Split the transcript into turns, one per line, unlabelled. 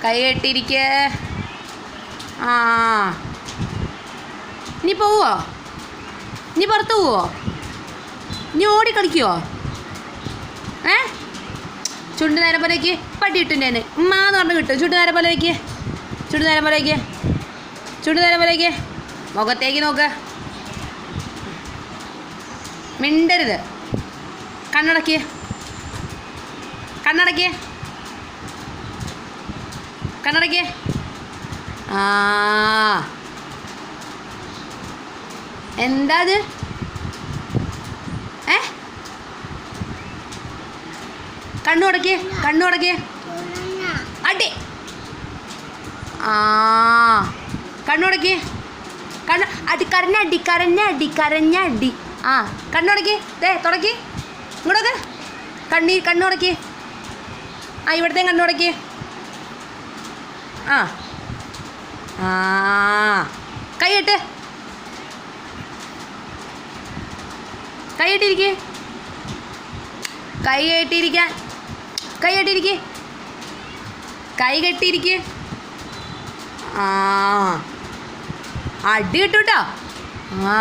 കൈ കെട്ടിയിരിക്കുക. ആ നീ പോവോ? നീ പുറത്ത് പോവോ? നീ ഓടിക്കളിക്കുവോ? ചുണ്ട് നേരം പോലേക്ക് പട്ടി ഇട്ടുണ്ടേന് ഉമ്മാന്ന് പറഞ്ഞ് കിട്ടും. ചുണ്ട് നേരം പോലേക്ക്, ചുണ്ട് നേരം പോലേക്ക്, ചുണ്ട് നേരം പോലേക്ക്. മുഖത്തേക്ക് നോക്ക്, മിണ്ടരുത്. കണ്ണടക്ക്, കണ്ണടക്ക്, കണ്ണടക്ക്. ആ എന്താ അത്? കണ്ണുടക്ക്, കണ്ണുടക്ക്. അടി. ആ കണ്ണുടക്ക്, കണ്ണ് അടി, കരഞ്ഞടി, കരഞ്ഞടി, കരഞ്ഞടി. ആ കണ്ണുടക്ക്, ദേ തുടക്കി, ഇങ്ങോട്ടൊക്കെ കണ്ണുടക്ക്. ആ ഇവിടുത്തെ കണ്ണുടക്ക്. ആ ആ കൈ കെട്ട്, കൈ കെട്ടിയിരിക്കേ, കൈ കെട്ടിയിരിക്കാൻ, കൈ കെട്ടിയിരിക്കേ, കൈ കെട്ടിയിരിക്കേ. ആ അടി കിട്ടൂട്ടോ. ആ